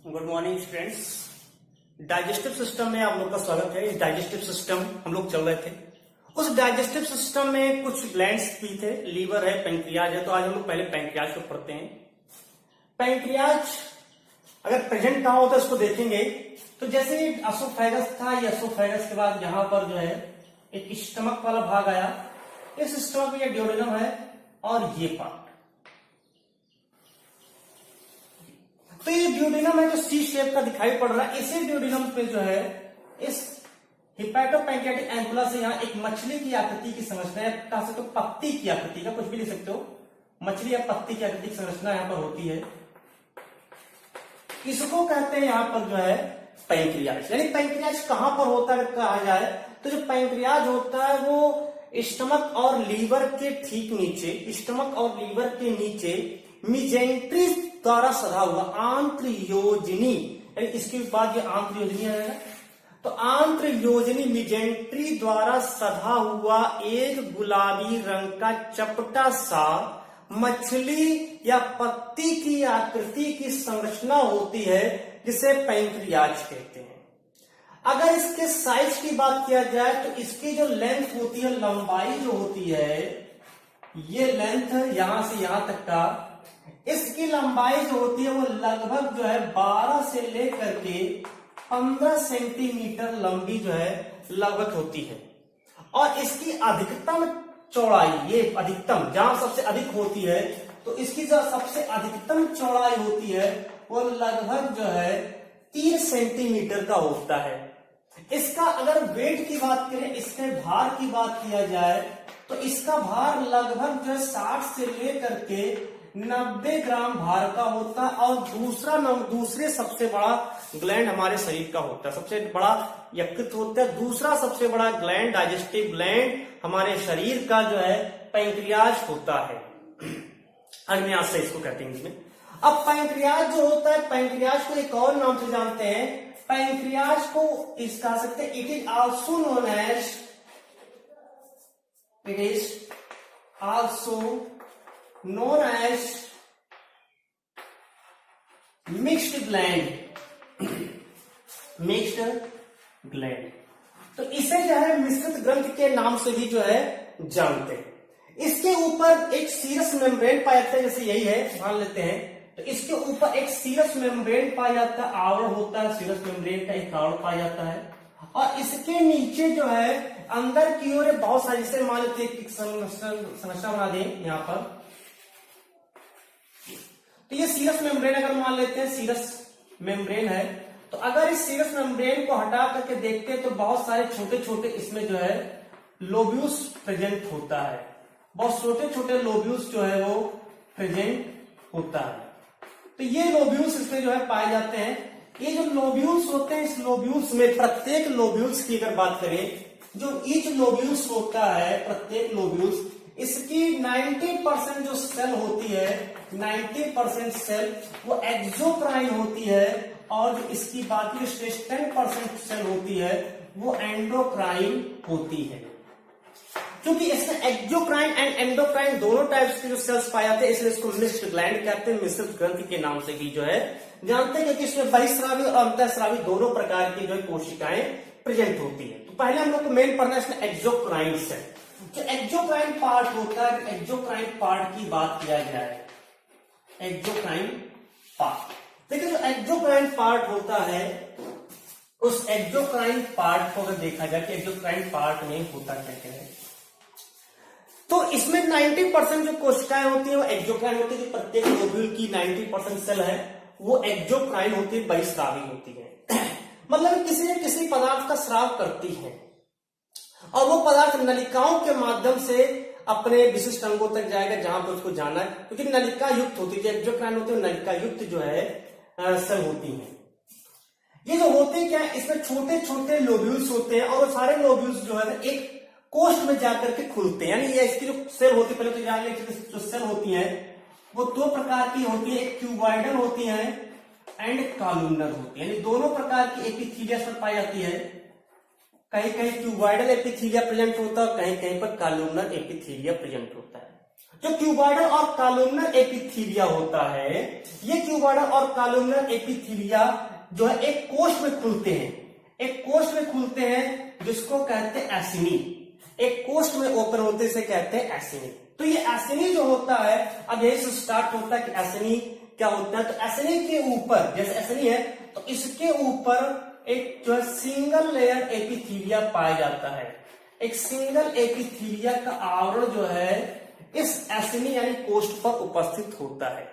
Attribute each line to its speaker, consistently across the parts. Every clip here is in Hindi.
Speaker 1: Good morning students. Digestive system में आप लोग का स्वागत है। इस डाइजेस्टिव सिस्टम हम लोग चल रहे थे। उस डाइजेस्टिव सिस्टम में कुछ ग्लैंड्स भी थे, लीवर है, पैंक्रियाज है। तो आज हम लोग पहले पैंक्रियाज को पढ़ते हैं। पैंक्रियाज अगर प्रेजेंट कहा हो तो इसको देखेंगे तो जैसे एसोफेगस था, ये एसोफेगस के बाद यहां पर जो है एक स्टमक वाला भाग आया। इस स्टमक में ये ड्यूडेनम है और ये पार्ट, तो ये ड्यूडेनम है जो सी शेप का दिखाई पड़ रहा है। इसी ड्यूडेनम पे जो है इस हिपैटोपैंक्रियाटिक एम्पुला से यहाँ एक मछली की आकृति की संरचना है, कह सकते हो पत्ती की आकृति का, कुछ भी लिख सकते हो, मछली या पत्ती की आकृति की संरचना यहाँ पर होती है। इसको कहते हैं यहाँ पर जो है पैंक्रियाज। यानी पैंक्रियाज कहां पर होता है कहा जाए तो जो पैंक्रियाज होता है वो स्टमक और लीवर के ठीक नीचे, स्टमक और लीवर के नीचे मिजेंट्री द्वारा सधा हुआ आंत्रयोजनी, यानी इसके बाद ये आंत्रयोजनी है, तो आंत्रयोजनी मिजेंट्री द्वारा सधा हुआ एक गुलाबी रंग का चपटा सा मछली या पत्ती की आकृति की संरचना होती है जिसे पैंक्रियाज कहते हैं। अगर इसके साइज की बात किया जाए तो इसकी जो लेंथ होती है, लंबाई जो होती है, ये लेंथ यहां से यहां तक का, इसकी लंबाई जो होती है वो लगभग जो है 12 से लेकर के 15 सेंटीमीटर लंबी जो है लगभग होती है। और इसकी अधिकतम चौड़ाई, ये अधिकतम जहां सबसे अधिक होती है, तो इसकी जो सबसे अधिकतम चौड़ाई होती है वो लगभग जो है 3 सेंटीमीटर का होता है। इसका अगर वेट की बात करें, इसके भार की बात किया जाए तो इसका भार लगभग जो है 60 से लेकर के 90 ग्राम भार का होता है। और दूसरे सबसे बड़ा ग्लैंड हमारे शरीर का होता है, सबसे बड़ा यकृत होता है। दूसरा सबसे बड़ा ग्लैंड, डाइजेस्टिव ग्लैंड हमारे शरीर का जो है पैंक्रियाज होता है। अग्न्याशय से इसको कहते हैं इसमें। अब पैंक्रियाज जो होता है, पैंक्रियाज को एक और नाम से जानते हैं। पैंक्रियाज को इस कह सकते हैं, it is also known as mixed gland. तो इसे जो है मिश्रित ग्रंथि के नाम से भी जो है जानते हैं। इसके ऊपर एक सीरस मेम्ब्रेन पाया जाता है, जैसे यही है, मान लेते हैं। तो इसके ऊपर एक सीरस मेम्ब्रेन पाया जाता है, आवरण होता है, सीरस मेम्ब्रेन का एक आवरण पाया जाता है। और इसके नीचे जो है अंदर की ओर बहुत सारी, जैसे मान लेते हैं एक संरचना बना दें यहां पर, तो ये सीरस मेम्ब्रेन अगर मान लेते हैं, सीरस मेम्ब्रेन है, तो अगर इस सीरस मेम्ब्रेन को हटा करके देखते हैं तो बहुत सारे छोटे छोटे इसमें जो है लोब्यूल्स प्रेजेंट होता है। बहुत छोटे छोटे लोब्यूल्स जो है वो प्रेजेंट होता है। तो ये लोब्यूल्स इसमें जो है पाए जाते हैं। ये जो लोब्यूल्स होते हैं, इस लोब्यूल्स में प्रत्येक लोब्यूल्स की अगर बात करें, जो ईच लोब्यूल्स होता है, प्रत्येक लोब्यूल्स, इसकी 90% जो सेल होती है, 90% सेल वो एक्सोक्राइन होती है। और जो इसकी बाकी शेष 10% सेल होती है वो एंडोक्राइन होती है। क्योंकि इसमें एक्सोक्राइन एंड एंडोक्राइन दोनों टाइप्स के जो सेल्स पाए जाते हैं, इसलिए इसको मिक्स्ड ग्लैंड कहते हैं, मिश्रित ग्रंथि के नाम से भी जो है जानते हैं। क्योंकि इसमें बहिस्रावी और अंतःस्रावी दोनों प्रकार की जो है कोशिकाएं प्रेजेंट होती है। तो पहले हम लोग को मेन पढ़ना है इसमें एक्सोक्राइन सेल। जो एक्सोक्राइन पार्ट होता है, एक्सोक्राइन पार्ट की बात किया जाए, एक्सोक्राइन पार्ट, देखिए जो एक्सोक्राइन पार्ट होता है, उस एक्सोक्राइन पार्ट को अगर देखा जाए कि एक्सोक्राइन पार्ट में होता क्या है, तो इसमें 90% जो कोशिकाएं होती है वो एक्सोक्राइन होती है। प्रत्येक लोब्यूल की 90% सेल है वो एक्सोक्राइन होती है, बहिस्रावी होती है। मतलब किसी न किसी पदार्थ का स्राव करती है और वो पदार्थ नलिकाओं के माध्यम से अपने विशिष्ट अंगों तक जाएगा जहां पर उसको जाना है। क्योंकि नलिका युक्त होती है, एक्सोक्राइन होती है, नलिका युक्त जो है सेल होती है। ये जो होते हैं क्या है, इसमें छोटे छोटे लोब्यूल्स होते हैं और सारे लोब्यूल्स जो है एक कोष्ठ में जाकर के खुलते हैं। यानी ये इसकी जो सेल होती है, पहले तो जान लीजिए जो सेल होती है वो दो प्रकार की होती है, एक क्यूबॉइडल होती है एंड कॉलमनर होती है। यानी दोनों प्रकार की एपिथेलिया पर पाई जाती है। कहीं कहीं क्यूबॉइडल एपिथेलिया प्रेजेंट होता है, कहीं कहीं पर कॉलमनर एपिथेलिया प्रेजेंट होता है। जो क्यूबॉइडल और कॉलमनर एपिथीलिया होता है, ये क्यूबॉइडल और कॉलमनर एपिथीलिया जो है एक कोष में खुलते हैं, एक कोष में खुलते हैं जिसको कहते हैं एसिनी। एक कोष में ओपन होते से कहते हैं एसिनी। तो ये एसिनी जो होता है, अब यही से स्टार्ट होता है कि एसिनी क्या होता है। तो एसिनी के ऊपर, जैसे एसिनी है तो इसके ऊपर एक जो है सिंगल लेयर एपिथीलिया पाया जाता है। एक सिंगल एपिथीलिया का आवरण जो है इस एसिनी यानी कोष्ठ पर उपस्थित होता है।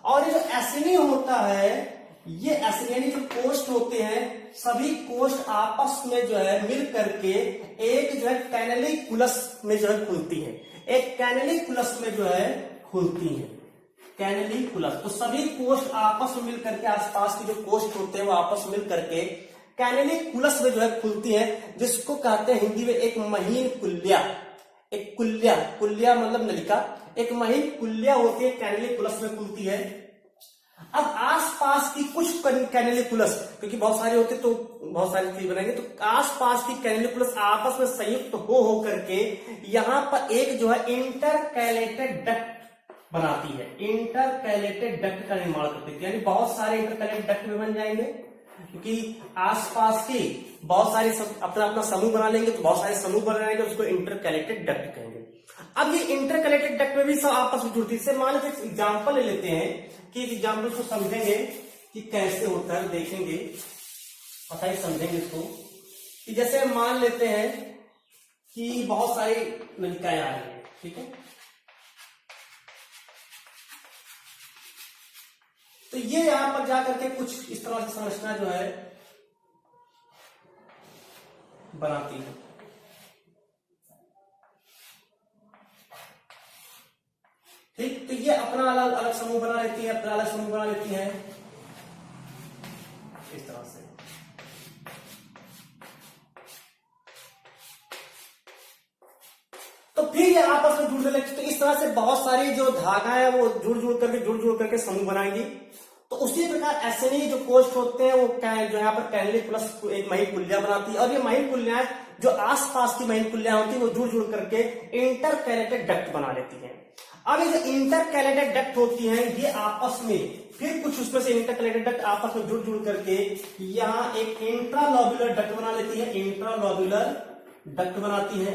Speaker 1: और ये जो एसिनी होता है, ये एसिनी यानी जो कोष्ठ होते हैं, सभी कोष्ठ आपस में जो है मिल करके एक जो है कैनेलिकुलस में जो है खुलती है। एक कैनेलिकुलस में जो है खुलती है, कैनेलिकुलस। तो सभी कोष्ठ आपस में मिल करके, आसपास के जो कोष्ठ होते हैं वो आपस में मिल करके कैनेलिकुलस में जो है खुलती है, जिसको कहते हैं हिंदी में एक महीन कुल्या। एक कुल्या, कुल्या मतलब नलिका, एक महीन कुल्या होती है, कैनेलिकुलस में खुलती है। अब आसपास की कुछ कैनेलिकुलस, क्योंकि बहुत सारे होते तो बहुत सारी चीज बनाएंगे, तो आसपास की कैनेलिकुलस आपस में संयुक्त हो करके यहां पर एक जो है इंटरकैलेटेड डक्ट बनाती है। इंटरकैलेटेड डक्ट का निर्माण करती है, यानी बहुत सारे इंटरकैलेटेड डक्ट भी बन जाएंगे, क्योंकि आसपास के बहुत सारे अपना अपना समूह बना लेंगे, तो बहुत सारे समूह बन जाएंगे, उसको इंटरकैलेटेड डक्ट कहेंगे। अब ये इंटरकैलेटेड डक्ट में भी सब आपस में जुड़ती है। मान लीजिए एग्जाम्पल ले लेते हैं कि एग्जाम्पल को समझेंगे कि कैसे होता है, देखेंगे, पता ही समझेंगे इसको। कि जैसे मान लेते हैं कि बहुत सारी नलिकाएं आ रही है, ठीक है। तो ये यहां पर जाकर के कुछ इस तरह से संरचना जो है बनाती है। ठीक, तो ये अपना अलग अलग समूह बना लेती है, अपना अलग समूह बना लेती है इस तरह से। तो फिर ये आपस में जुड़ने लगती, तो इस तरह से बहुत सारी जो धागा है वो जुड़ करके समूह बनाएंगी। तो उसी प्रकार एसिनी जो कोष्ठ होते हैं वो जो यहाँ पर कैनेलिकुलस एक महीन कुल्या बनाती है, और ये महीन कुल्याएं जो आसपास की महीन कुल्याएं होती है वो जुड़ करके इंटरकैलेटेड डक्ट बना लेती है। अब ये जो इंटरकैलेटेड डक्ट होती है, ये आपस में फिर कुछ उसमें से इंटरकैलेटेड डक्ट आपस में जुड़ करके यहाँ एक इंट्रालोब्युलर डक्ट बना लेती है। इंट्रालोब्युलर डक्ट बनाती है।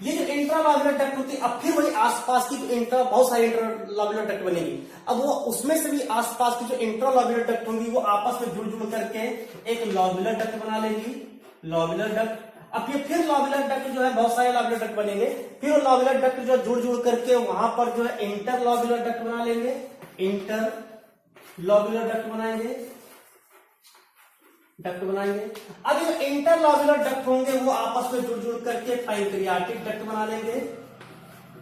Speaker 1: ये जो इंट्रालोब्युलर डक्ट होती है, अब फिर वही आसपास की बहुत सारी इंट्रालोब्युलर डक्ट बनेगी। अब वो उसमें से भी आसपास की जो इंट्रालोब्युलर डक्ट होंगी वो आपस में जुड़ करके एक लोब्युलर डक्ट बना लेंगी, लोब्युलर डक्ट। अब ये फिर लोब्युलर डक्ट जो है, बहुत सारे लोब्युलर डक्ट बनेंगे, फिर वो लोब्युलर डक्ट जो जुड़ करके वहां पर जो है इंटरलोब्युलर डक्ट बना लेंगे, इंटरलोब्युलर डक्ट बनाएंगे। अब ये इंटरलोब्युलर डक्ट होंगे वो आपस में जुड़ करके पैंक्रियाटिक डक्ट बना लेंगे,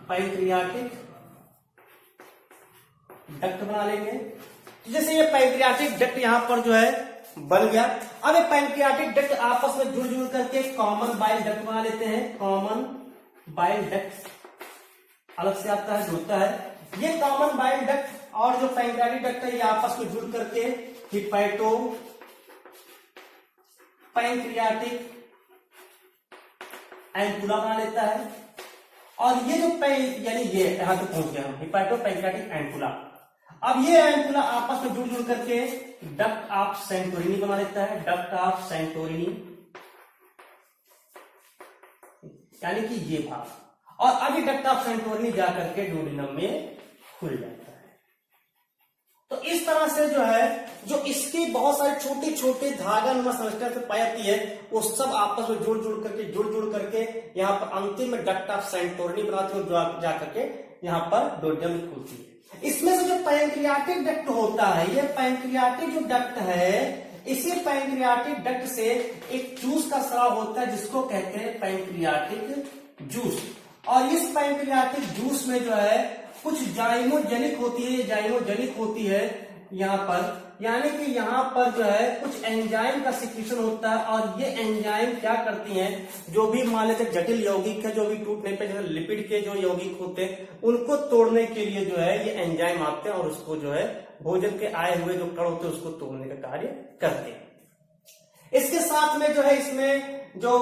Speaker 1: पैंक्रियाटिक डक्ट बना लेंगे। तो जैसे ये पैंक्रियाटिक डक्ट यहां पर जो है बन गया। अब ये पैंक्रियाटिक डक्ट आपस में जुड़ करके कॉमन बाइल डक्ट बना लेते हैं। कॉमन बाइल डक्ट अलग से आता है, जुड़ता है। ये कॉमन बाइल डक्ट और जो पैंक्रियाटिक डक्ट है ये आपस में जुड़ करके हिपैटो पैंक्रियाटिक एंकुला बना लेता है। और ये जो यानी ये यहां तक पहुंच गया हम, हिपैटो पैंक्रियाटिक एंकुला। अब ये एंकुला आपस में जुड़ करके डक्ट ऑफ सेंटोरिनी बना लेता है, डक्ट ऑफ सेंटोरिनी, यानी कि ये भाग। और अभी डक्ट ऑफ सेंटोरिनी जाकर के डुओडेनम में खुल जाता है। तो इस तरह से जो है, जो इसके बहुत सारे छोटे छोटे धागा नुमा संरचना से पाई जाती है, वो सब आपस में जुड़ करके यहाँ पर अंतिम में डक्ट ऑफ सेंटोरिनी बनाती है, जो जाकर के यहाँ पर डुओडेनम में खुलती है। इसमें से जो पैंक्रियाटिक डक्ट होता है, ये पैंक्रियाटिक जो डक्ट है, इसी पैंक्रियाटिक डक्ट से एक जूस का स्राव होता है जिसको कहते हैं पैंक्रियाटिक जूस। और इस पैंक्रियाटिक जूस में जो है कुछ जाइमोजेनिक होती है, जाइमोजेनिक होती है यहाँ पर, यानी कि यहाँ पर जो है कुछ एंजाइम का सिक्रीशन होता है। और ये एंजाइम क्या करती हैं, जो भी मान लेते जटिल यौगिक है, जो भी टूटने पे जैसे लिपिड के जो यौगिक होते हैं उनको तोड़ने के लिए जो है ये एंजाइम आते हैं और उसको जो है भोजन के आए हुए जो कण होते हैं उसको तोड़ने का कार्य करते हैं। इसके साथ में जो है इसमें जो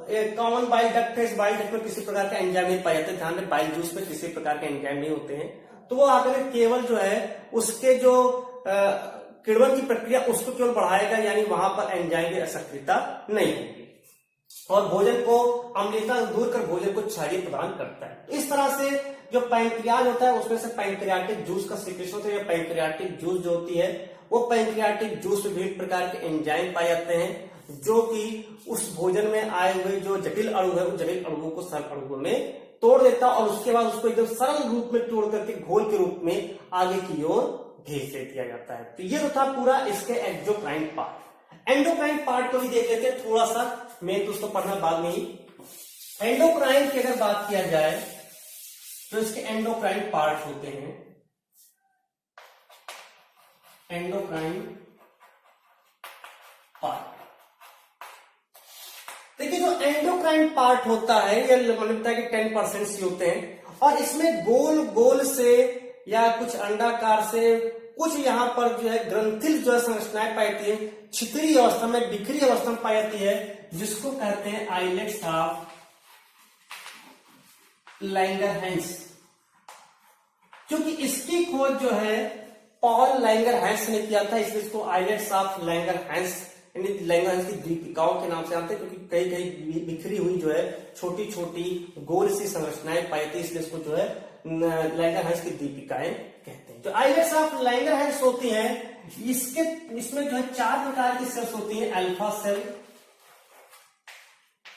Speaker 1: कॉमन बाइल डक्ट है, इस बाइल डक्ट में किसी प्रकार का एंजाइम नहीं पाए जाते, ध्यान में बाइल जूस में किसी प्रकार के एंजाइम नहीं होते हैं, तो वो आकर केवल जो है उसके जो किण्वन की प्रक्रिया उसको केवल बढ़ाएगा, यानी वहां पर एंजाइम की सक्रियता नहीं होगी और भोजन को अम्लता दूर कर भोजन को क्षारीय प्रदान करता है। इस तरह से जो पैंक्रियाज होता है उसमें से पैंक्रियाटिक जूस का सीक्रेशन होता है। पैंक्रियाटिक जूस जो होती है वो पैंक्रियाटिक जूस में विभिन्न प्रकार के एंजाइम पाए जाते हैं जो कि उस भोजन में आए हुए जो जटिल अणु है उस जटिल अणुओं को सरल अणुओं में तोड़ देता और उसके बाद उसको एकदम सरल रूप में तोड़ करके घोल के रूप में आगे की ओर भेज दे दिया जाता है। तो ये तो था पूरा इसके एक्सोक्राइन पार्ट। एंडोक्राइन पार्ट को भी देख लेते हैं थोड़ा सा, मैं तो उसको पढ़ना बाद में ही। एंडोक्राइन की अगर बात किया जाए तो इसके एंडोक्राइन पार्ट होते हैं। एंडोक्राइन पार्ट, देखिए जो एंडोक्राइन पार्ट होता है ये मान्यता है कि 10% ही होते हैं और इसमें गोल गोल से या कुछ अंडाकार से कुछ यहां पर जो है ग्रंथिल जो है संरचनाएं पाई जाती है, छितरी अवस्था में बिखरी अवस्था में पाई जाती है, जिसको कहते हैं आइलेट्स ऑफ लैंगरहैंस। क्योंकि इसकी खोज जो है पॉल लैंगरहैंस ने किया था, इसलिए इसको आइलेट्स ऑफ लैंगरहैंस लैंगरहैंस की द्वीपिकाओं के नाम से जानते हैं, क्योंकि कई कई बिखरी हुई जो है छोटी छोटी गोल सी संरचनाएं पाई थी, इसलिए इसको जो है लैंगरहैंस की द्वीपिकाएं कहते हैं। जो आइलेट्स ऑफ लैंगरहैंस होती हैं इसमें जो है 4 प्रकार की सेल्स होती हैं, alpha cell,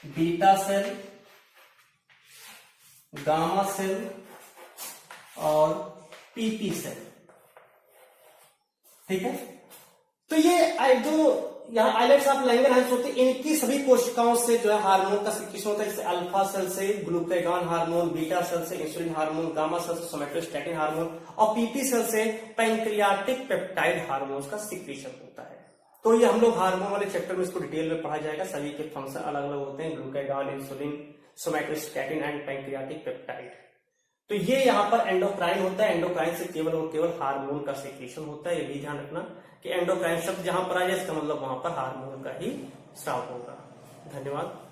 Speaker 1: beta cell, gamma cell और पीपी सेल। ठीक है, तो ये जो यहाँ आइलेट्स ऑफ लैंगरहैंस होती है इनकी सभी कोशिकाओं से जो है हार्मोन का सिक्रेशन होता है, जैसे अल्फा सेल से ग्लूकागॉन हार्मोन, बीटा सेल से इंसुलिन हार्मोन, गामा सेल से सोमैटोस्टैटिन हार्मोन और पीपी सेल से पैंक्रियाटिक पेप्टाइड हार्मोन का सिक्रेशन होता है। तो ये हम लोग हार्मोन वाले चैप्टर में इसको डिटेल में पढ़ा जाएगा, सभी के फंक्शन अलग अलग होते हैं, glucagon, insulin, somatostatin and pancreatic peptide. तो ये यहाँ पर एंडोक्राइन होता है, एंडोक्राइन से केवल और केवल हार्मोन का सिक्रेशन होता है। ये भी ध्यान रखना कि एंडोक्राइन शब्द जहां पर आ जाए इसका मतलब वहां पर हार्मोन का ही स्राव होगा। धन्यवाद।